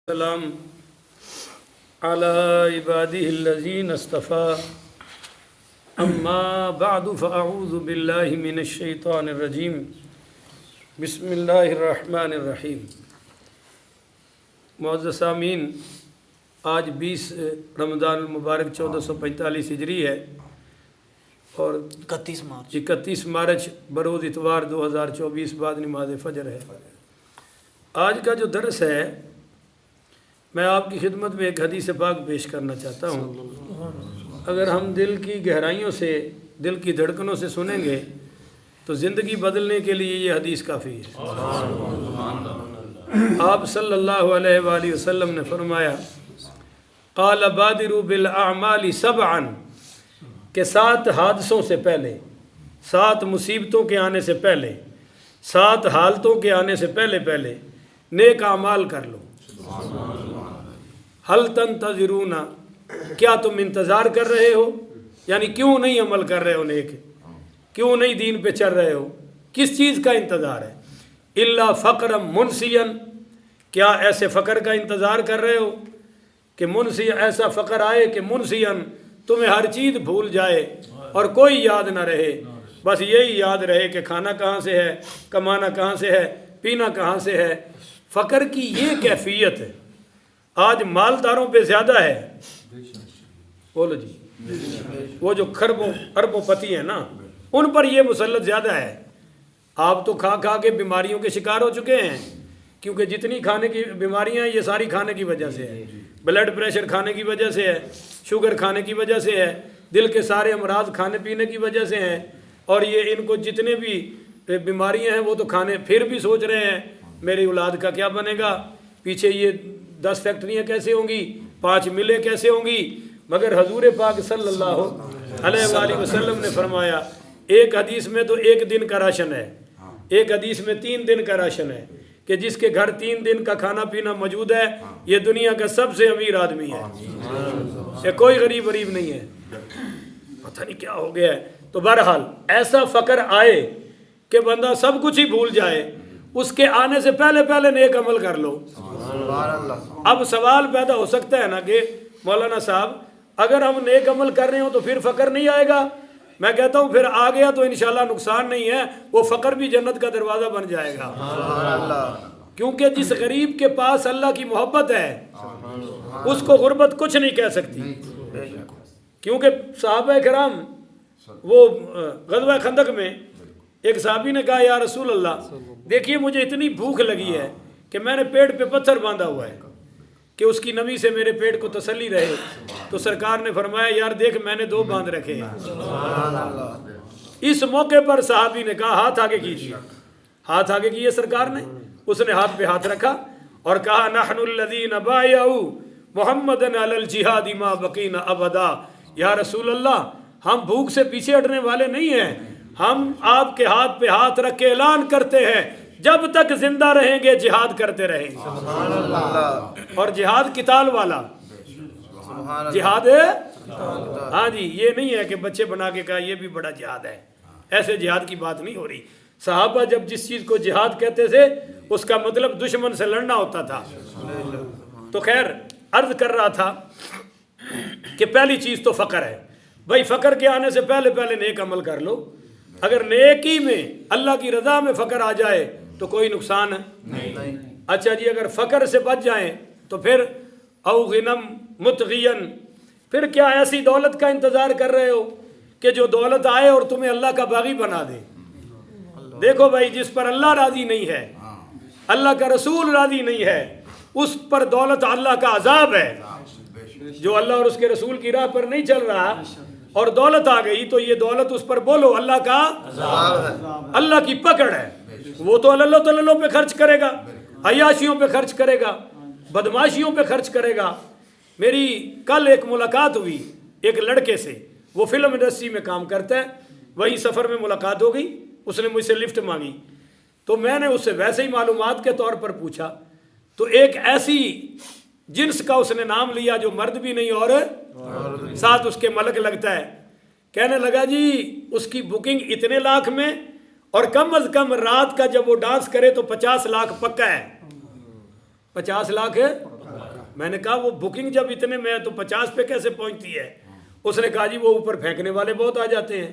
السلام على عباده الذين اصطفى اما بعد فاعوذ بالله من الشیطان الرجیم بسم اللہ الرحمن الرحیم۔ معزز سامعین، آج 20 رمضان المبارک 1445 ہجری ہے اور 31 مارچ بروز اتوار 2024 بعد نماز فجر ہے۔ آج کا جو درس ہے میں آپ کی خدمت میں ایک حدیث پاک پیش کرنا چاہتا ہوں۔ اگر ہم دل کی گہرائیوں سے، دل کی دھڑکنوں سے سنیں گے تو زندگی بدلنے کے لیے یہ حدیث کافی ہے۔ آپ صلی اللہ علیہ وآلہ وسلم نے فرمایا قال بادروا بالاعمال سبعا، کہ 7 حادثوں سے پہلے، 7 مصیبتوں کے آنے سے پہلے، 7 حالتوں کے آنے سے پہلے نیک اعمال کر لو۔ حل تنتظرون، کیا تم انتظار کر رہے ہو؟ یعنی کیوں نہیں عمل کر رہے ہو نیک؟ کیوں نہیں دین پہ چل رہے ہو؟ کس چیز کا انتظار ہے؟ الا فقرا منسیا، کیا ایسے فقر کا انتظار کر رہے ہو کہ منسی ایسا فقر آئے کہ منسیا تمہیں ہر چیز بھول جائے اور کوئی یاد نہ رہے، بس یہی یاد رہے کہ کھانا کہاں سے ہے، کمانا کہاں سے ہے، پینا کہاں سے ہے۔ فقر کی یہ کیفیت ہے آج مالداروں پہ زیادہ ہے۔ بولو جی، وہ جو خربوں اربوں پتی ہیں نا، ان پر یہ مسلط زیادہ ہے۔ آپ تو کھا کھا کے بیماریوں کے شکار ہو چکے ہیں، کیونکہ جتنی کھانے کی بیماریاں ہیں یہ ساری کھانے کی وجہ سے ہے۔ بلڈ پریشر کھانے کی وجہ سے ہے، شوگر کھانے کی وجہ سے ہے، دل کے سارے امراض کھانے پینے کی وجہ سے ہیں، اور یہ ان کو جتنے بھی بیماریاں ہیں وہ تو کھانے، پھر بھی سوچ رہے ہیں میری اولاد کا کیا بنے گا، پیچھے یہ 10 فیکٹریاں کیسے ہوں گی، 5 ملیں کیسے ہوں گی۔ مگر حضور پاک صلی اللہ علیہ وآلہ وسلم نے فرمایا ایک حدیث میں تو 1 دن کا راشن ہے، ایک حدیث میں 3 دن کا راشن ہے، کہ جس کے گھر 3 دن کا کھانا پینا موجود ہے یہ دنیا کا سب سے امیر آدمی ہے، یہ کوئی غریب نہیں ہے۔ پتہ نہیں کیا ہو گیا ہے۔ تو بہرحال ایسا فقر آئے کہ بندہ سب کچھ ہی بھول جائے، اس کے آنے سے پہلے نیک عمل کر لو۔ اب سوال پیدا ہو سکتا ہے نا کہ مولانا صاحب اگر ہم نیک عمل کر رہے ہوں تو پھر فقر نہیں آئے گا؟ میں کہتا ہوں پھر آ گیا تو انشاءاللہ نقصان نہیں ہے، وہ فقر بھی جنت کا دروازہ بن جائے گا۔ کیونکہ جس غریب کے پاس اللہ کی محبت ہے اس کو غربت کچھ نہیں کہہ سکتی۔ کیونکہ صحابہ کرام، وہ غزوہ خندق میں ایک صحابی نے کہا یا رسول اللہ دیکھیے مجھے اتنی بھوک لگی ہے کہ میں نے پیٹ پہ پتھر باندھا ہوا ہے کہ اس کی نمی سے میرے پیٹ کو تسلی رہے۔ تو سرکار نے فرمایا یار دیکھ میں نے 2 باندھ رکھے ہیں۔ اس موقع پر صحابی نے کہا ہاتھ آگے کیجیے، ہاتھ آگے کیے سرکار نے۔ اس نے ہاتھ پہ ہاتھ رکھا اور کہا نحن الذین بایعوا محمدا علی الجہاد ما بقینا ابدا، یا رسول اللہ ہم بھوک سے پیچھے ہٹنے والے نہیں ہیں، ہم آپ کے ہاتھ پہ ہاتھ رکھ کے اعلان کرتے ہیں جب تک زندہ رہیں گے جہاد کرتے رہیں گے۔ اور جہاد قتال والا جہاد ہے، ہاں جی، یہ نہیں ہے کہ بچے بنا کے کہا یہ بھی بڑا جہاد ہے، ایسے جہاد کی بات نہیں ہو رہی۔ صحابہ جب جس چیز کو جہاد کہتے تھے اس کا مطلب دشمن سے لڑنا ہوتا تھا۔ تو خیر عرض کر رہا تھا کہ پہلی چیز تو فقر ہے۔ بھائی فقر کے آنے سے پہلے نیک عمل کر لو۔ اگر نیکی میں اللہ کی رضا میں فقر آ جائے تو کوئی نقصان ہے نہیں۔ اچھا جی، اگر فقر سے بچ جائیں تو پھر او غنم متغین، پھر کیا ایسی دولت کا انتظار کر رہے ہو کہ جو دولت آئے اور تمہیں اللہ کا باغی بنا دے؟ دیکھو بھائی جس پر اللہ راضی نہیں ہے، اللہ کا رسول راضی نہیں ہے، اس پر دولت اللہ کا عذاب ہے۔ جو اللہ اور اس کے رسول کی راہ پر نہیں چل رہا اور دولت آ گئی تو یہ دولت اس پر بولو اللہ کا عذاب ہے، اللہ کی پکڑ ہے۔ وہ تو اللہ تعالیٰ پہ خرچ کرے گا، عیاشیوں پہ خرچ کرے گا، بدماشیوں پہ خرچ کرے گا۔ میری کل ایک ملاقات ہوئی ایک لڑکے سے، وہ فلم انڈسٹری میں کام کرتا ہے، وہی سفر میں ملاقات ہو گئی، اس نے مجھ سے لفٹ مانگی تو میں نے اس سے ویسے ہی معلومات کے طور پر پوچھا تو ایک ایسی جنس کا اس نے نام لیا جو مرد بھی نہیں اور ساتھ اس کے ملک لگتا ہے۔ کہنے لگا جی اس کی بکنگ اتنے لاکھ میں، اور کم از کم رات کا جب وہ ڈانس کرے تو 50 لاکھ پکا ہے۔ 50 لاکھ ہے میں نے کہا وہ بکنگ جب اتنے میں ہے تو 50 پہ کیسے پہنچتی ہے؟ اس نے کہا جی وہ اوپر پھینکنے والے بہت آ جاتے ہیں.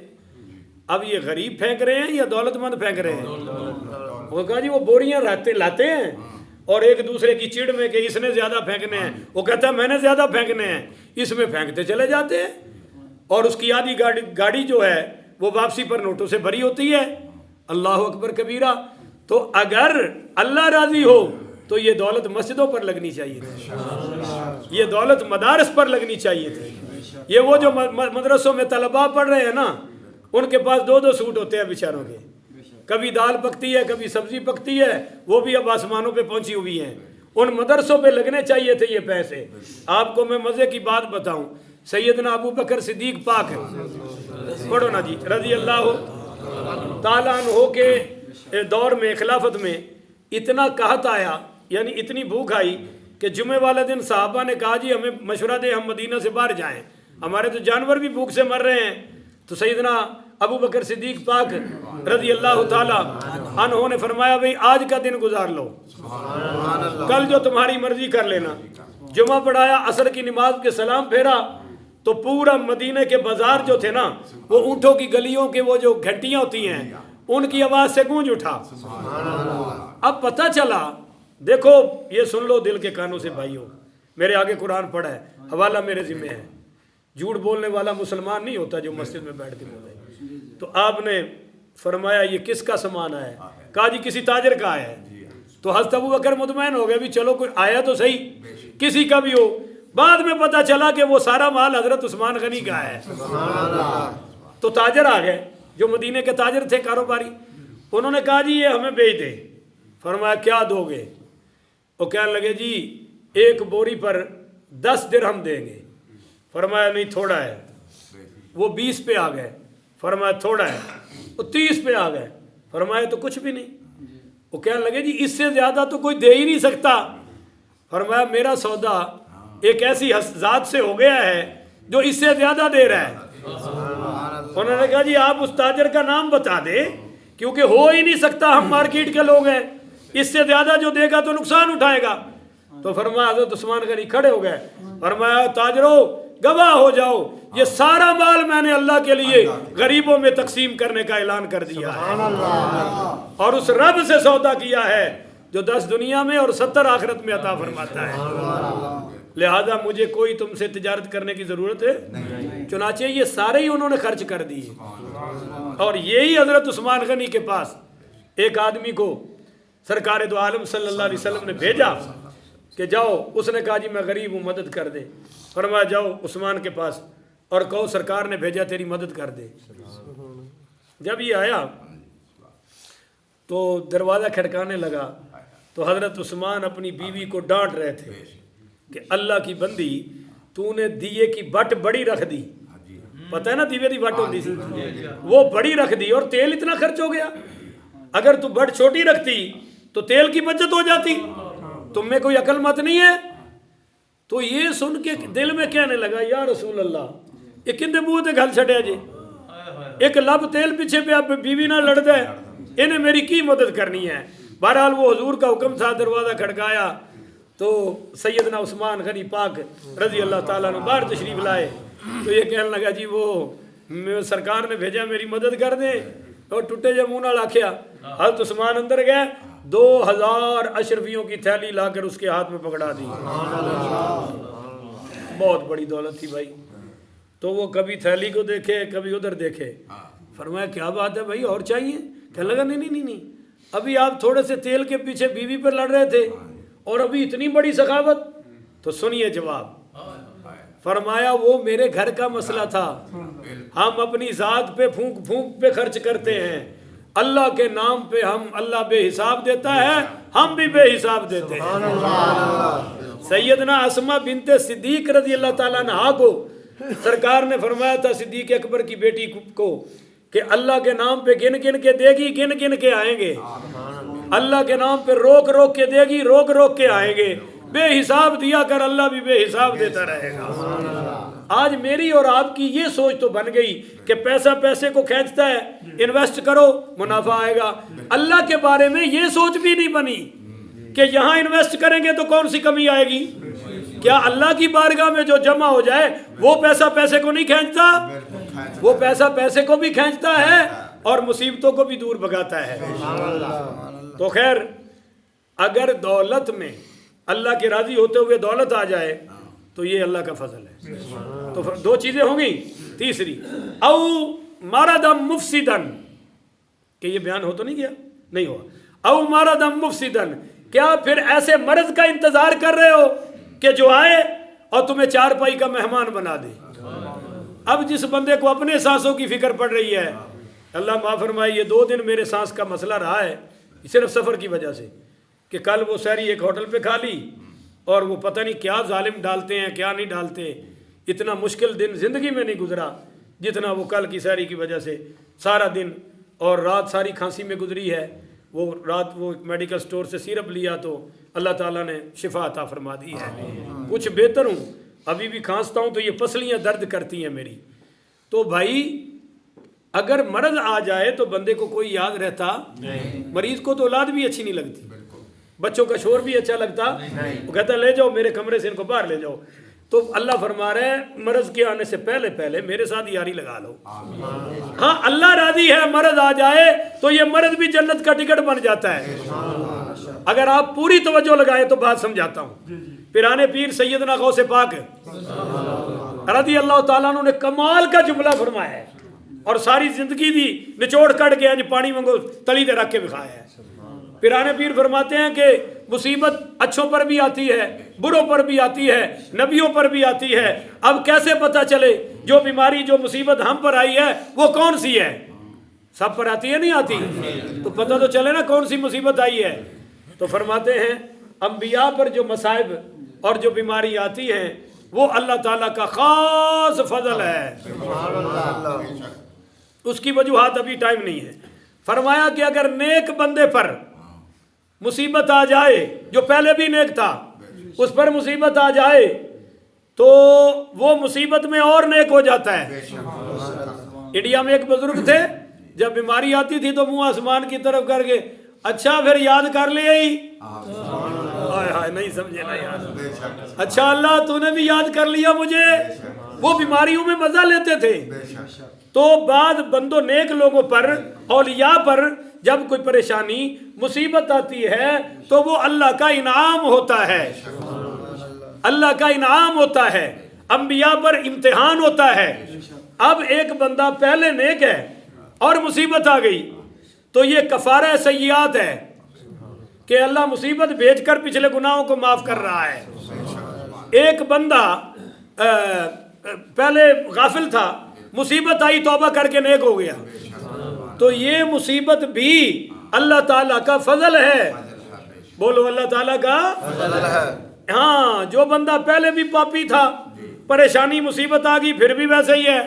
اب یہ غریب پھینک رہے ہیں یا دولت مند پھینک رہے ہیں؟ وہ کہا جی وہ بوریاں لاتے ہیں اور ایک دوسرے کی چڑ میں کہ اس نے زیادہ پھینکنے ہیں، وہ کہتا ہے میں نے زیادہ پھینکنے ہیں، اس میں پھینکتے چلے جاتے ہیں اور اس کی آدھی گاڑی جو ہے وہ واپسی پر نوٹوں سے بھری ہوتی ہے. اللہ اکبر کبیرہ. تو اگر اللہ راضی ہو تو یہ دولت مسجدوں پر لگنی چاہیے تھی، یہ دولت مدارس پر لگنی چاہیے تھی. یہ وہ جو مدرسوں میں طلباء پڑھ رہے ہیں نا، ان کے پاس 2 سوٹ ہوتے ہیں بیچاروں کے، کبھی دال پکتی ہے کبھی سبزی پکتی ہے، وہ بھی اب آسمانوں پہ پہنچی ہوئی ہیں. ان مدرسوں پہ لگنے چاہیے تھے یہ پیسے. آپ کو میں مزے کی بات بتاؤں، سیدنا ابو بکر صدیق پاک پڑھو نا جی رضی اللہ تعالیٰ عنہ کے دور میں خلافت میں اتنا قحط آیا، یعنی اتنی بھوک آئی کہ جمعے والے دن صحابہ نے کہا جی ہمیں مشورہ دے ہم مدینہ سے باہر جائیں، ہمارے تو جانور بھی بھوک سے مر رہے ہیں. تو سیدنا ابو بکر صدیق پاک رضی اللہ تعالیٰ عنہ نے فرمایا بھئی آج کا دن گزار لو، کل جو تمہاری مرضی کر لینا. جمعہ پڑھایا، عصر کی نماز کے سلام پھیرا تو پورا مدینہ کے بازار جو تھے نا وہ اونٹوں کی گلیوں کے وہ جو گھنٹیاں ہوتی ہیں ان کی آواز سے گونج اٹھا. اب پتہ چلا، دیکھو یہ سن لو دل کے کانوں سے بھائیو، میرے آگے قرآن پڑھا ہے، حوالہ میرے ذمہ ہے، جھوٹ بولنے والا مسلمان نہیں ہوتا جو مسجد میں بیٹھ کے بولے. تو آپ نے فرمایا یہ کس کا سامان ہے؟ کہا جی کسی تاجر کا ہے. تو حضرت ابو بکر مطمئن ہو گئے بھی چلو کوئی آیا تو صحیح، کسی کا بھی ہو. بعد میں پتا چلا کہ وہ سارا مال حضرت عثمان غنی کا ہے. تو تاجر آ گئے جو مدینے کے تاجر تھے کاروباری، انہوں نے کہا جی یہ ہمیں بیچ دے. فرمایا کیا دو گے؟ وہ کہنے لگے جی 1 بوری پر 10 درہم دیں گے. فرمایا نہیں تھوڑا ہے. وہ 20 پہ آ گئے. فرمایا تھوڑا ہے. وہ 30 پہ آ گئے. فرمایا تو کچھ بھی نہیں. وہ کہنے لگے جی اس سے زیادہ تو کوئی دے ہی نہیں سکتا. فرمایا میرا سودا ایک ایسی ذات سے ہو گیا ہے جو اس سے زیادہ دے رہا ہے. انہوں نے کہا جی آپ اس تاجر کا نام بتا دیں کیونکہ ہو ہی نہیں سکتا، ہم مارکیٹ کے لوگ ہیں، اس سے زیادہ جو دے گا تو نقصان اٹھائے گا. تو فرمایا حضرت عثمان غنی کھڑے ہو گئے. فرمایا تاجروں گواہ ہو جاؤ، یہ سارا مال میں نے اللہ کے لیے غریبوں میں تقسیم کرنے کا اعلان کر دیا ہے اور اس رب سے سودا کیا ہے جو 10 دنیا میں اور 70 آخرت میں عطا فرماتا ہے. لہذا مجھے کوئی تم سے تجارت کرنے کی ضرورت ہے. چنانچہ یہ سارے ہی انہوں نے خرچ کر دیے. اور یہی حضرت عثمان غنی کے پاس ایک آدمی کو سرکار دو عالم صلی اللہ علیہ وسلم نے بھیجا کہ جاؤ. اس نے کہا جی میں غریب ہوں مدد کر دے. فرمایا جاؤ عثمان کے پاس اور کہو سرکار نے بھیجا تیری مدد کر دے. جب یہ آیا تو دروازہ کھڑکانے لگا تو حضرت عثمان اپنی بیوی کو ڈانٹ رہے تھے کہ اللہ کی بندی تو نے دیے کی بٹ بڑی رکھ دی. پتہ ہے نا دیوے دی بٹ ہوتی سی، وہ بڑی رکھ دی اور تیل اتنا خرچ ہو گیا. اگر تو بٹ چھوٹی رکھتی تو تیل کی بچت ہو جاتی. تم میں کوئی عقل مت نہیں ہے. تو یہ سن کے دل میں کہنے لگا یا رسول اللہ یہ کندے منہ تے گل چھڈیا جی، ایک لب تیل پیچھے پہ آپ بیوی نہ لڑ دے، انہیں میری کی مدد کرنی ہے. بہرحال وہ حضور کا حکم تھا، دروازہ کھڑکایا تو سیدنا عثمان غنی پاک رضی اللہ تعالیٰ نے باہر تشریف لائے. تو یہ کہنے لگا جی وہ سرکار نے بھیجا میری مدد کر دیں. اور ٹوٹے جے منہ نال آکھیا. حضرت عثمان اندر گئے، 2000 اشرفیوں کی تھیلی لا کر اس کے ہاتھ میں پکڑا دی. بہت بڑی دولت تھی بھائی. تو وہ کبھی تھیلی کو دیکھے کبھی ادھر دیکھے. فرمایا کیا بات ہے بھائی اور چاہیے؟ کہنے لگا نہیں، ابھی آپ تھوڑے سے تیل کے پیچھے بیوی پر لڑ رہے تھے اور ابھی اتنی بڑی سخاوت. تو سنیے جواب. فرمایا وہ میرے گھر کا مسئلہ تھا. ہم اپنی ذات پہ پھونک پھونک پہ خرچ کرتے ہیں، اللہ کے نام پہ ہم اللہ بے حساب دیتا ہے، ہم بھی بے حساب دیتے ہیں. سیدنا اسماء بنت صدیق رضی اللہ تعالیٰ عنہا کو سرکار نے فرمایا تھا صدیق اکبر کی بیٹی کو کہ اللہ کے نام پہ گن گن کے دے گی، گن گن کے آئیں گے. اللہ کے نام پہ روک روک کے دے گی، روک روک کے آئیں گے. بے حساب دیا کر اللہ بھی بے حساب دیتا رہے گا. آج میری اور آپ کی یہ سوچ تو بن گئی کہ پیسہ پیسے کو کھینچتا ہے، انویسٹ کرو منافع آئے گا. اللہ کے بارے میں یہ سوچ بھی نہیں بنی کہ یہاں انویسٹ کریں گے تو کون سی کمی آئے گی، کیا اللہ کی بارگاہ میں جو جمع ہو جائے وہ پیسہ پیسے کو نہیں کھینچتا؟ وہ پیسہ پیسے کو بھی کھینچتا ہے اور مصیبتوں کو بھی دور بھگاتا ہے۔ تو خیر اگر دولت میں اللہ کے راضی ہوتے ہوئے دولت آ جائے تو یہ اللہ کا فضل ہے۔ تو دو چیزیں ہوں گی۔ تیسری او مردم مفسدن، کہ یہ بیان ہو تو نہیں گیا؟ نہیں ہوا۔ او مردم مفسدن، کیا پھر ایسے مرض کا انتظار کر رہے ہو کہ جو آئے اور تمہیں چارپائی کا مہمان بنا دے؟ اب جس بندے کو اپنے سانسوں کی فکر پڑ رہی ہے، اللہ معاف فرمائے، یہ 2 دن میرے سانس کا مسئلہ رہا ہے صرف سفر کی وجہ سے، کہ کل وہ سحری ایک ہوٹل پہ کھا لی اور وہ پتہ نہیں کیا ظالم ڈالتے ہیں کیا نہیں ڈالتے، اتنا مشکل دن زندگی میں نہیں گزرا جتنا وہ کل کی سحری کی وجہ سے۔ سارا دن اور رات ساری کھانسی میں گزری ہے۔ وہ رات وہ میڈیکل سٹور سے سیرپ لیا تو اللہ تعالیٰ نے شفا عطا فرما دی ہے۔ کچھ بہتر ہوں، ابھی بھی کھانستا ہوں تو یہ پسلیاں درد کرتی ہیں میری۔ تو بھائی اگر مرض آ جائے تو بندے کو کوئی یاد رہتا؟ مریض کو تو اولاد بھی اچھی نہیں لگتی، بچوں کا شور بھی اچھا لگتا، وہ کہتا لے جاؤ میرے کمرے سے ان کو باہر لے جاؤ۔ تو اللہ فرما رہے ہیں مرض کے آنے سے پہلے پہلے میرے ساتھ یاری لگا لو۔ ہاں اللہ راضی ہے، مرض آ جائے تو یہ مرض بھی جنت کا ٹکٹ بن جاتا ہے اگر آپ پوری توجہ لگائیں تو۔ بات سمجھاتا ہوں۔ پیرانے پیر سیدنا غوث پاک رضی اللہ تعالیٰ عنہ نے کمال کا جملہ فرمایا ہے اور ساری زندگی دی نچوڑ کٹ کے پانی منگو تلی دے رکھ کے بکھایا ہے۔ پیرانے پیر فرماتے ہیں کہ مصیبت اچھوں پر بھی آتی ہے، بروں پر بھی آتی ہے، نبیوں پر بھی آتی ہے۔ اب کیسے پتہ چلے جو بیماری جو مصیبت ہم پر آئی ہے وہ کون سی ہے؟ سب پر آتی ہے نہیں آتی؟ تو پتہ تو چلے نا کون سی مصیبت آئی ہے۔ تو فرماتے ہیں انبیاء پر جو مصائب اور جو بیماری آتی ہیں وہ اللہ تعالیٰ کا خاص فضل ہے، اس کی وجوہات ابھی ٹائم نہیں ہے۔ فرمایا کہ اگر نیک بندے پر مصیبت آ جائے، جو پہلے بھی نیک تھا اس پر مصیبت آ جائے تو وہ مصیبت میں اور نیک ہو جاتا ہے۔ انڈیا میں ایک بزرگ تھے، جب بیماری آتی تھی تو منہ آسمان کی طرف کر کے اچھا پھر یاد کر لیا ہی، نہیں سمجھے نا یار، اچھا اللہ تو نے بھی یاد کر لیا مجھے۔ وہ بیماریوں میں مزہ لیتے تھے۔ تو بعد بندوں نیک لوگوں پر اولیاء پر جب کوئی پریشانی مصیبت آتی ہے تو وہ اللہ کا انعام ہوتا ہے، اللہ کا انعام ہوتا ہے۔ انبیاء پر امتحان ہوتا ہے۔ اب ایک بندہ پہلے نیک ہے اور مصیبت آ گئی تو یہ کفارہ سیئات ہے کہ اللہ مصیبت بھیج کر پچھلے گناہوں کو معاف کر رہا ہے۔ ایک بندہ پہلے غافل تھا، مصیبت آئی توبہ کر کے نیک ہو گیا، تو یہ مصیبت بھی اللہ تعالیٰ کا فضل ہے۔ بولو اللہ تعالیٰ کا فضل ہے۔ ہاں جو بندہ پہلے بھی پاپی تھا، پریشانی مصیبت آ گئی پھر بھی ویسے ہی ہے،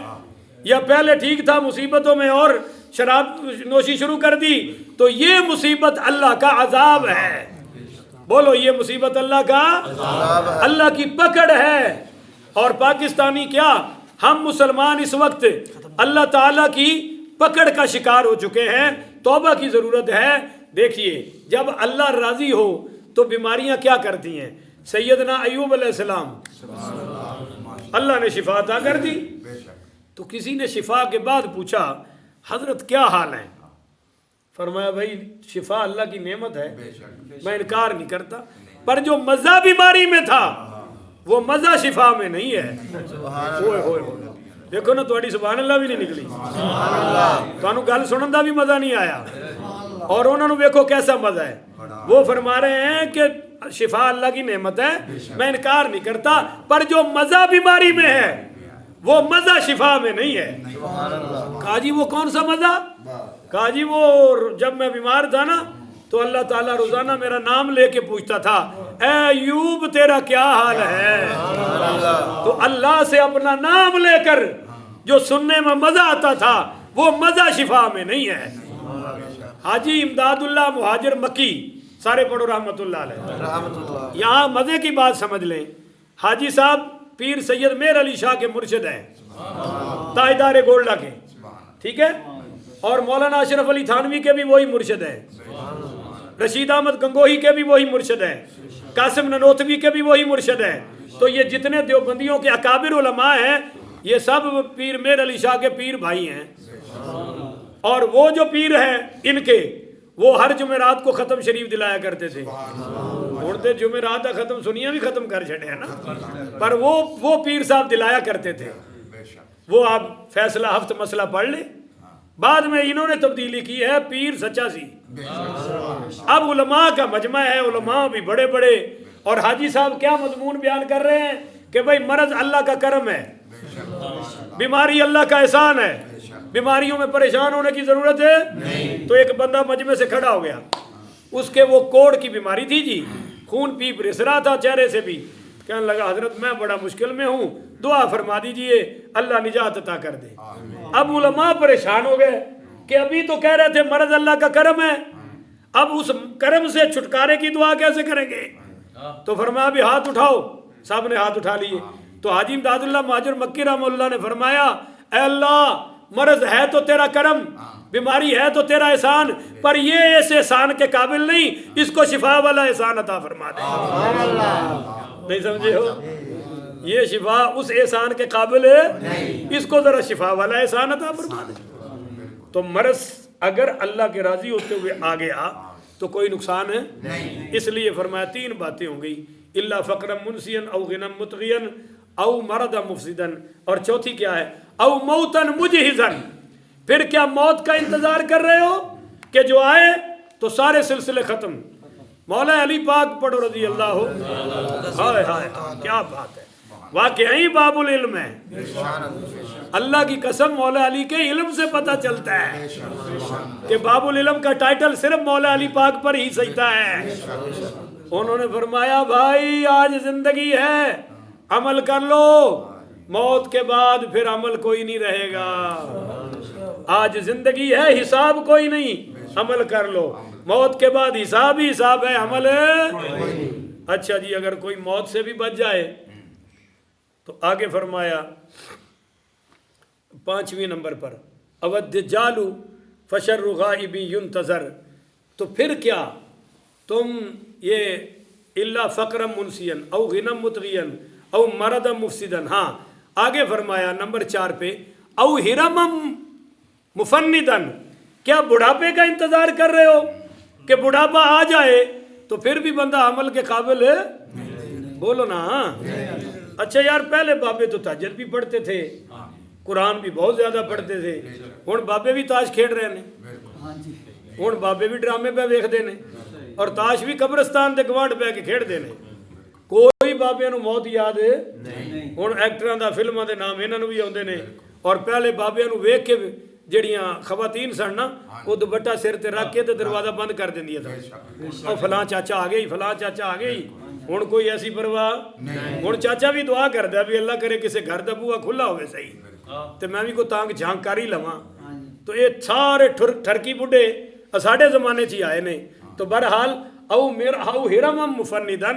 یا پہلے ٹھیک تھا مصیبتوں میں اور شراب نوشی شروع کر دی، تو یہ مصیبت اللہ کا عذاب ہے۔ بولو یہ مصیبت اللہ کا عذاب ہے، اللہ کی پکڑ ہے۔ اور پاکستانی کیا ہم مسلمان اس وقت اللہ تعالیٰ کی پکڑ کا شکار ہو چکے ہیں، توبہ کی ضرورت ہے۔ دیکھیے جب اللہ راضی ہو تو بیماریاں کیا کرتی ہیں؟ سیدنا ایوب علیہ السلام اللہ نے شفا عطا کر دی، تو کسی نے شفا کے بعد پوچھا حضرت کیا حال ہے؟ فرمایا بھائی شفا اللہ کی نعمت ہے، میں انکار نہیں کرتا، پر جو مزہ بیماری میں تھا وہ مزہ شفا میں نہیں ہے۔ دیکھو نا تھوڑی سبحان اللہ بھی نہیں نکلی، تانوں گل سنن دا بھی مزہ نہیں آیا، اور انہوں نے دیکھو کیسا مزہ ہے۔ وہ فرما رہے ہیں کہ شفا اللہ کی نعمت ہے، میں انکار نہیں کرتا، پر جو مزہ بیماری میں ہے وہ مزہ شفا میں نہیں ہے۔ کہا جی وہ کون سا مزہ؟ کہا جی وہ جب میں بیمار تھا نا تو اللہ تعالیٰ روزانہ میرا نام لے کے پوچھتا تھا اے ایوب تیرا کیا حال ہے؟ تو اللہ سے اپنا نام لے کر جو سننے میں مزہ آتا تھا وہ مزہ شفا میں نہیں ہے۔ حاجی امداد اللہ مہاجر مکی، سارے پڑھو رحمت اللہ علیہ، یہاں مزے کی بات سمجھ لیں۔ حاجی صاحب پیر سید میر علی شاہ کے مرشد ہیں، تاجدار گولڈا کے، ٹھیک ہے، اور مولانا اشرف علی تھانوی کے بھی وہی مرشد ہیں، رشید احمد گنگوہی کے بھی وہی مرشد ہیں، قاسم ننوتوی کے بھی وہی مرشد ہیں، تو یہ جتنے دیوبندیوں کے اکابر علماء ہیں یہ سب پیر میر علی شاہ کے پیر بھائی ہیں، اور وہ جو پیر ہیں ان کے وہ ہر جمعرات کو ختم شریف دلایا کرتے تھے. اڑتے جمعرات کا ختم سنیا بھی ختم کر چھڑے ہیں نا، پر وہ پیر صاحب دلایا کرتے تھے. وہ آپ فیصلہ ہفت مسئلہ پڑھ لیں. بعد میں انہوں نے تبدیلی کی ہے، پیر سچا سی. اب علماء کا مجمع ہے، علماء بھی بڑے بڑے، اور حاجی صاحب کیا مضمون بیان کر رہے ہیں کہ بھائی مرض اللہ کا کرم ہے، بیماری اللہ کا احسان ہے، بیماریوں میں پریشان ہونے کی ضرورت ہے. تو ایک بندہ مجمع سے کھڑا ہو گیا، اس کے وہ کوڑ کی بیماری تھی جی، خون پیپ رس رہا تھا چہرے سے بھی. کہنے لگا حضرت میں بڑا مشکل میں ہوں، دعا فرما دیجئے اللہ نجات عطا کر دے. اب علماء پریشان ہو گئے کہ ابھی تو کہہ رہے تھے مرض اللہ کا کرم ہے، اب اس کرم سے چھٹکارے کی دعا کیسے کریں گے؟ تو فرمایا بھی ہاتھ اٹھاؤ. سب نے ہاتھ اٹھا لیے. تو حاجی امداد اللہ مہاجر مکی رحمہ اللہ نے فرمایا اے اللہ مرض ہے تو تیرا کرم، بیماری ہے تو تیرا احسان، پر یہ اس احسان کے قابل نہیں، اس کو شفا والا احسان عطا فرما دے. نہیں سمجھے ہو؟ یہ شفا اس احسان کے قابل ہے، اس کو ذرا شفا والا احسان عطا فرما دے. تو مرض اگر اللہ کے راضی ہوتے ہوئے آ گیا تو کوئی نقصان ہے نہیں. اس لیے فرمایا 3 باتیں ہوں گئی، الا فقرا منسیا او غنى مطغیا او مرضا مفسدا، اور چوتھی کیا ہے؟ او موتا مجہزا. پھر کیا موت کا انتظار کر رہے ہو کہ جو آئے تو سارے سلسلے ختم؟ مولا علی پاک پڑھو رضی اللہ ہو. ہائے ہائے کیا بات ہے، واقعی باب العلم ہے. اللہ کی قسم مولا علی کے علم سے پتہ چلتا ہے کہ باب العلم کا ٹائٹل صرف مولا علی پاک پر ہی سجتا ہے. انہوں نے فرمایا بھائی آج زندگی ہے، عمل کر لو، موت کے بعد پھر عمل کوئی نہیں رہے گا. آج زندگی ہے، حساب کوئی نہیں، عمل کر لو. موت کے بعد حساب ہی حساب ہے، عمل ہے. اچھا جی، اگر کوئی موت سے بھی بچ جائے تو آگے فرمایا 5ویں نمبر پر اودجال فشر غائب ينتظر. تو پھر کیا تم یہ الا فقرا منسیا او غنى مطغیا او مرضا مفسدا. ہاں آگے فرمایا نمبر 4 پہ او ہرما مفندا. کیا بڑھاپے کا انتظار کر رہے ہو کہ بڑھاپا آ جائے تو پھر بھی بندہ عمل کے قابل ہے؟ بولو نا. اچھا یار پہلے بابے تو تہجد بھی پڑھتے تھے، قرآن بھی بہت زیادہ پڑھتے تھے، ہن بابے بھی تاش کھیڑ رہے ہیں، ہن بابے بھی ڈرامے پہ ویکھدے نے، اور تاش بھی قبرستان دے گواڑ پہ کے کھیڑ دے نے. کوئی بابے نو موت یاد ہے؟ ہن ایکٹراں دا فلماں دے نام انہاں نو بھی آوندے نے، اور پہلے بابے نو ویکھ کے جڑیاں خواتین سن نا وہ دوپٹہ سر تے رکھ کے تے دروازہ بند کر دیندی تھا، اور فلاں چاچا آ گئی، فلاں چاچا آ گئی. ہن کوئی ایسی پرواہ ہن چاچا بھی دعا کردا بھی اللہ کرے کسے گھر دا بوہا کھلا ہوئے صحیح تے میں بھی کو تانگ جھانک کر ہی لواں. تو یہ سارے ٹھرکی بڈھے ساڈے زمانے چ ہی آئے نے. تو بہرحال او ہرما مفندا،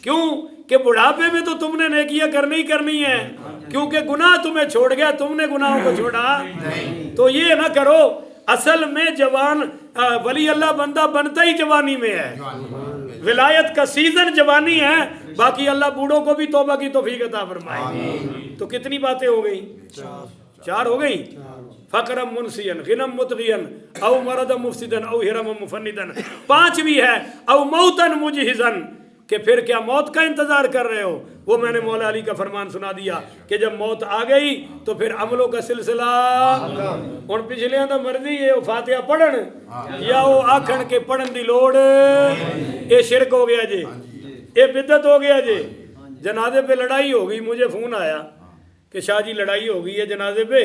کیوں کہ بڑھاپے میں تو تم نے نیکیاں کرنی ہی کرنی ہے، کیونکہ گناہ تمہیں چھوڑ گیا، تم نے گناہوں کو چھوڑا. تو یہ نہ کرو، اصل میں جوان ولی اللہ بندہ بنتا ہی جوانی میں ہے، ولایت کا سیزن جوانی ہے، باقی اللہ بوڑھوں کو بھی توبہ کی توفیق عطا فرمائے. تو کتنی باتیں ہو گئی؟ 4 ہو گئی. فقرا منسیا غنى مطغیا او مرضا مفسدا او ہرما مفندا. 5ویں ہے او موتا مجہزا، کہ پھر کیا موت کا انتظار کر رہے ہو؟ وہ میں نے مولا علی کا فرمان سنا دیا کہ جب موت آ گئی تو پھر عملوں کا سلسلہ. اور پچھلے دا مرضی ہے وہ فاتحہ پڑھن یا وہ آکھن کے پڑھن دی لوڑ، یہ شرک ہو گیا جی، یہ بدعت ہو گیا جی. جنازے پہ لڑائی ہو گئی، مجھے فون آیا کہ شاہ جی لڑائی ہو گئی ہے جنازے پہ،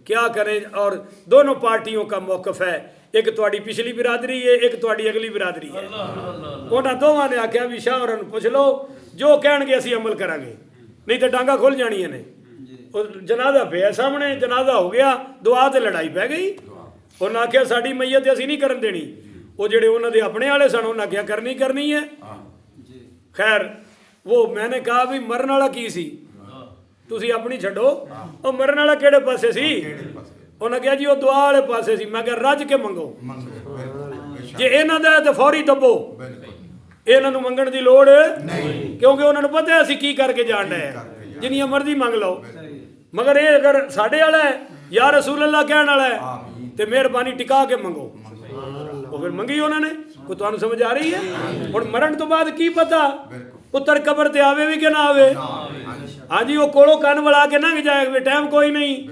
کیا کریں؟ اور دونوں پارٹیوں کا موقف ہے، ایک تواڈی پچھلی برادری ہے، ایک تواڈی اگلی برادری ہے. انہاں دوواں نے آکھیا بھی شاہ ہوراں نوں پوچھ لو، جو کہن گے اسی عمل کریں گے، نہیں تو ڈانگا کھل جانیاں نے. جنازہ پہ سامنے جنازہ ہو گیا، دعا تے لڑائی پہ گئی. انہاں آکھیا ساڈی میت اسی نہیں کرن دینی. وہ جڑے انہاں دے اپنے والے سن انہاں آکھیا کرنی ہے. خیر وہ میں نے کہا بھی مرن والا کی سی، تسی اپنی چھڈو، وہ مرن والا کیڑے پاسے سی؟ انہاں کہا جی وہ دعا والے پاسے سی. میں کہا رج کے منگو، جے انہاں دا تے فوری دبو. ਇਹਨਾਂ ਨੂੰ ਮੰਗਣ ਦੀ ਲੋੜ ਨਹੀਂ, ਕਿਉਂਕਿ ਉਹਨਾਂ ਨੂੰ ਪਤਾ ਅਸੀਂ ਕੀ ਕਰਕੇ ਜਾਣ ਰਹੇ ਹਾਂ। ਜਿੰਨੀਆਂ ਮਰਜ਼ੀ ਮੰਗ ਲਓ, ਮਗਰ ਇਹ ਅਗਰ ਸਾਡੇ ਵਾਲਾ ਹੈ ਯਾ ਰਸੂਲ ਅੱਲਾ ਕਹਿਣ ਵਾਲਾ ਹੈ ਤੇ ਮਿਹਰਬਾਨੀ ਟਿਕਾ ਕੇ ਮੰਗੋ। ਉਹ ਫਿਰ ਮੰਗੀ ਉਹਨਾਂ ਨੇ। ਕੋਈ ਤੁਹਾਨੂੰ ਸਮਝ ਆ ਰਹੀ ਹੈ? ਹੁਣ ਮਰਨ ਤੋਂ ਬਾਅਦ ਕੀ ਪਤਾ ਪੁੱਤਰ ਕਬਰ ਤੇ ਆਵੇ ਵੀ ਕਿ ਨਾ ਆਵੇ। ਹਾਂਜੀ, ਉਹ ਕੋਲੋਂ ਕੰਨ ਵਲਾ ਕੇ ਲੰਘ ਜਾਏ, ਟਾਈਮ ਕੋਈ ਨਹੀਂ।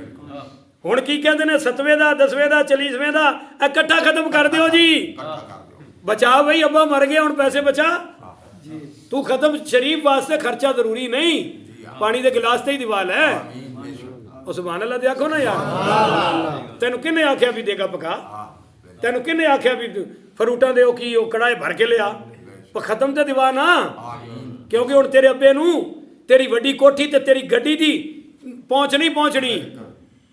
ਹੁਣ ਕੀ ਕਹਿੰਦੇ ਨੇ 7ਵੇਂ ਦਾ 10ਵੇਂ ਦਾ 40ਵੇਂ ਦਾ ਇਕੱਠਾ ਖਤਮ ਕਰ ਦਿਓ ਜੀ। ਬਚਾ ਬਈ, ਅੱਬਾ ਮਰ ਗਏ, ਹੁਣ ਪੈਸੇ ਬਚਾ ਤੂੰ ਖਤਮ। ਸ਼ਰੀਫ ਵਾਸਤੇ ਖਰਚਾ ਜ਼ਰੂਰੀ ਨਹੀਂ, ਪਾਣੀ ਦੇ ਗਿਲਾਸ ਤੇ ਹੀ ਦੀਵਾਲ ਹੈ। ਉਹ ਸੁਭਾਨ ਅੱਲਾ ਤੇ ਆਖੋ ਨਾ ਯਾਰ। ਤੈਨੂੰ ਕਿਹਨੇ ਆਖਿਆ ਵੀ ਦੇਗਾ ਪਕਾ? ਤੈਨੂੰ ਕਿਹਨੇ ਆਖਿਆ ਵੀ ਫਰੂਟਾਂ ਦੇ ਉਹ ਕੀ ਉਹ ਕੜਾਏ ਭਰ ਕੇ ਲਿਆ? ਪਰ ਖਤਮ ਤੇ ਦੀਵਾ ਨਾ, ਕਿਉਂਕਿ ਹੁਣ ਤੇਰੇ ਅੱਬੇ ਨੂੰ ਤੇਰੀ ਵੱਡੀ ਕੋਠੀ ਤੇ ਤੇਰੀ ਗੱਡੀ ਦੀ ਪਹੁੰਚ ਨਹੀਂ ਪਹੁੰਚਣੀ,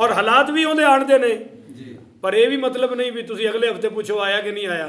ਔਰ ਹਾਲਾਤ ਵੀ ਉਹਦੇ ਆਣ ਦੇ ਨੇ। ਪਰ ਇਹ ਵੀ ਮਤਲਬ ਨਹੀਂ ਵੀ ਤੁਸੀਂ ਅਗਲੇ ਹਫਤੇ ਪੁੱਛੋ ਆਇਆ ਕਿ ਨਹੀਂ ਆਇਆ,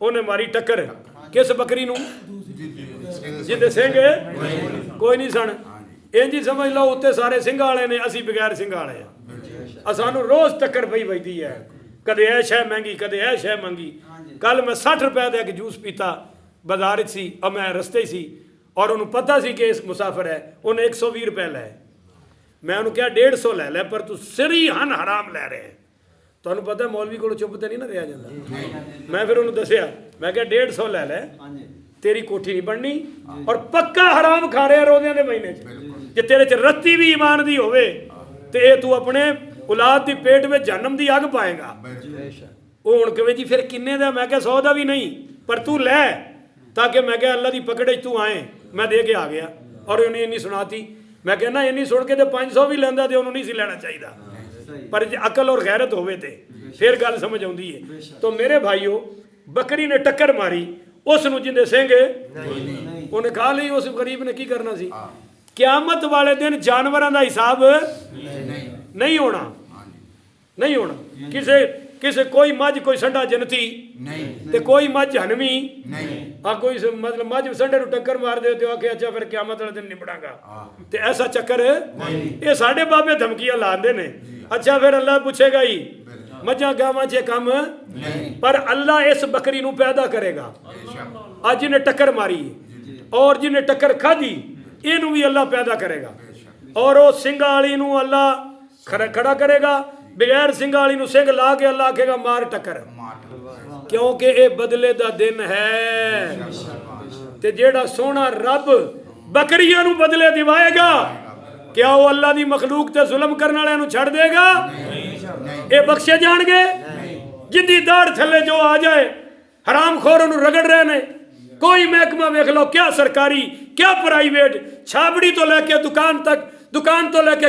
ਉਹਨੇ ਮਾਰੀ ਟੱਕਰ ਕਿਸ ਬੱਕਰੀ ਨੂੰ? ਜਿਹਦੇ ਸਿੰਘ ਕੋਈ ਨਹੀਂ ਸਣ। ਇੰਜ ਹੀ ਸਮਝ ਲਓ ਉੱਤੇ ਸਾਰੇ ਸਿੰਘਾਂ ਵਾਲੇ ਨੇ, ਅਸੀਂ ਬਗੈਰ ਸਿੰਘਾਂ ਵਾਲੇ ਆ। ਸਾਨੂੰ ਰੋਜ਼ ਟੱਕਰ ਪਈ ਵੱਜਦੀ ਹੈ, ਕਦੇ ਇਹ ਸ਼ੈ ਮਹਿੰਗੀ, ਕਦੇ ਇਹ ਸ਼ੈ ਮੰਗੀ। ਕੱਲ ਮੈਂ 60 ਰੁਪਏ ਦਾ ਇੱਕ ਜੂਸ ਪੀਤਾ, ਬਾਜ਼ਾਰ 'ਚ ਸੀ, ਔਰ ਮੈਂ ਰਸਤੇ ਸੀ, ਔਰ ਉਹਨੂੰ ਪਤਾ ਸੀ ਕਿ ਇਸ ਮੁਸਾਫਰ ਹੈ, ਉਹਨੇ 120 ਰੁਪਏ ਲਏ। ਮੈਂ ਉਹਨੂੰ ਕਿਹਾ 150 ਲੈ ਲੈ, ਪਰ ਤੂੰ ਸਿਰ ਹੀ ਹਨ ਹਰਾਮ ਲੈ ਰਹੇ। ਤੁਹਾਨੂੰ ਪਤਾ ਮੌਲਵੀ ਕੋਲ ਚੁੱਪ ਤੇ ਨਹੀਂ ਨਾ ਰਿਹਾ ਜਾਂਦਾ। ਮੈਂ ਫਿਰ ਉਹਨੂੰ ਦੱਸਿਆ, ਮੈਂ ਕਿਹਾ 150 ਲੈ ਲੈ, ਤੇਰੀ ਕੋਠੀ ਨਹੀਂ ਬਣਨੀ, ਔਰ ਪੱਕਾ ਹਰਾਮ ਖਾ ਰਿਹਾ ਰੋਜ਼ਿਆਂ ਦੇ ਮਹੀਨੇ 'ਚ। ਜੇ ਤੇਰੇ 'ਚ ਰੱਤੀ ਵੀ ਈਮਾਨ ਦੀ ਹੋਵੇ ਤੇ ਇਹ ਤੂੰ ਆਪਣੇ ਔਲਾਦ ਦੀ ਪੇਟ ਵਿੱਚ ਜਹਨਮ ਦੀ ਅੱਗ ਪਾਏਗਾ। ਉਹ ਹੁਣ ਕਹੇ ਜੀ ਫਿਰ ਕਿੰਨੇ ਦਾ? ਮੈਂ ਕਿਹਾ 100 ਦਾ ਵੀ ਨਹੀਂ, ਪਰ ਤੂੰ ਲੈ, ਤਾਂ ਕਿ ਮੈਂ ਕਿਹਾ ਅੱਲਾ ਦੀ ਪਕੜ 'ਚ ਤੂੰ ਆਏ। ਮੈਂ ਦੇ ਕੇ ਆ ਗਿਆ, ਔਰ ਉਹਨੇ ਇੰਨੀ ਸੁਣਾਤੀ। ਮੈਂ ਕਿਹਾ ਨਾ ਇੰਨੀ ਸੁਣ ਕੇ ਤੇ 500 ਵੀ ਲੈਂਦਾ ਤੇ ਉਹਨੂੰ ਨਹੀਂ ਸੀ ਲੈਣਾ ਚਾਹੀਦਾ, ਪਰ ਜੇ ਅਕਲ ਔਰ ਗੈਰਤ ਹੋਵੇ ਤੇ ਫਿਰ ਗੱਲ ਸਮਝ ਆਉਂਦੀ ਹੈ। ਤਾਂ ਮੇਰੇ ਭਾਈਓ, ਬੱਕਰੀ ਨੇ ਟੱਕਰ ਮਾਰੀ, ਉਸ ਨੂੰ ਜਿੰਦੇ ਸਿੰਘ ਉਹਨੇ ਖਾ ਲਈ। ਉਸ ਗਰੀਬ ਨੇ ਕੀ ਕਰਨਾ ਸੀ? ਕਿਆਮਤ ਵਾਲੇ ਦਿਨ ਜਾਨਵਰਾਂ ਦਾ ਹਿਸਾਬ ਨਹੀਂ ਹੋਣਾ, ਨਹੀਂ ਹੋਣਾ। ਕਿਸੇ ਕੋਈ ਮੱਝ ਕੋਈ ਸੰਡਾ ਜਨਤੀ ਤੇ ਕੋਈ ਮੱਝ ਹਨਵੀ ਆ, ਕੋਈ ਮਤਲਬ ਮੱਝ ਸੰਡੇ ਨੂੰ ਟੱਕਰ ਮਾਰ ਦੇ ਤੇ ਆਖੇ ਅੱਛਾ ਫਿਰ ਕਿਆਮਤ ਵਾਲੇ ਦਿਨ ਨਿਬੜਾਂਗਾ, ਤੇ ਐਸਾ ਚੱਕਰ ਇਹ ਸਾਡੇ ਬਾਬੇ ਧਮਕੀਆਂ ਲਾਉਂਦੇ ਨੇ। ਅੱਛਾ ਫਿਰ ਅੱਲਾਹ ਪੁੱਛੇਗਾ ਹੀ ਮੱਝਾਂ ਗਾਵਾਂ 'ਚ ਕੰਮ, ਪਰ ਅੱਲਾਹ ਇਸ ਬੱਕਰੀ ਨੂੰ ਪੈਦਾ ਕਰੇਗਾ। ਅੱਜ ਜਿਹਨੇ ਟੱਕਰ ਮਾਰੀ ਔਰ ਜਿਹਨੇ ਟੱਕਰ ਖਾਧੀ, ਇਹਨੂੰ ਵੀ ਅੱਲਾਹ ਪੈਦਾ ਕਰੇਗਾ, ਔਰ ਉਹ ਸਿੰਘਾਂ ਵਾਲੀ ਨੂੰ ਅੱਲਾਹ ਖੜਾ ਕਰੇਗਾ। ਬਗੈਰ ਸਿੰਘਾਂ ਵਾਲੀ ਨੂੰ ਸਿੰਘ ਲਾ ਕੇ ਅੱਲਾਹ ਆਖੇਗਾ ਮਾਰ ਟੱਕਰ, ਕਿਉਂਕਿ ਇਹ ਬਦਲੇ ਦਾ ਦਿਨ ਹੈ। ਤੇ ਜਿਹੜਾ ਸੋਹਣਾ ਰੱਬ ਬੱਕਰੀਆਂ ਨੂੰ ਬਦਲੇ ਦਿਵਾਏਗਾ, ਕਿਆ ਉਹ ਅੱਲਾਹ ਦੀ ਮਖਲੂਕ ਤੇ ਜ਼ੁਲਮ ਕਰਨ ਵਾਲਿਆਂ ਨੂੰ ਛੱਡ ਦੇਗਾ? ਇਹ ਬਖਸ਼ੇ ਜਾਣਗੇ? ਜਿੰਦੀ ਦਾੜ ਥੱਲੇ ਜੋ ਆ ਜਾਏ, ਹਰਾਮਖੋਰਾਂ ਨੂੰ ਰਗੜ ਰਹੇ ਨੇ। ਕੋਈ ਮਹਿਕਮਾ ਵੇਖ ਲਓ, ਕਿਆ ਸਰਕਾਰੀ ਕਿਆ ਪ੍ਰਾਈਵੇਟ, ਛਾਬੜੀ ਤੋਂ ਲੈ ਕੇ ਦੁਕਾਨ ਤੱਕ, ਦੁਕਾਨ ਤੋਂ ਲੈ ਕੇ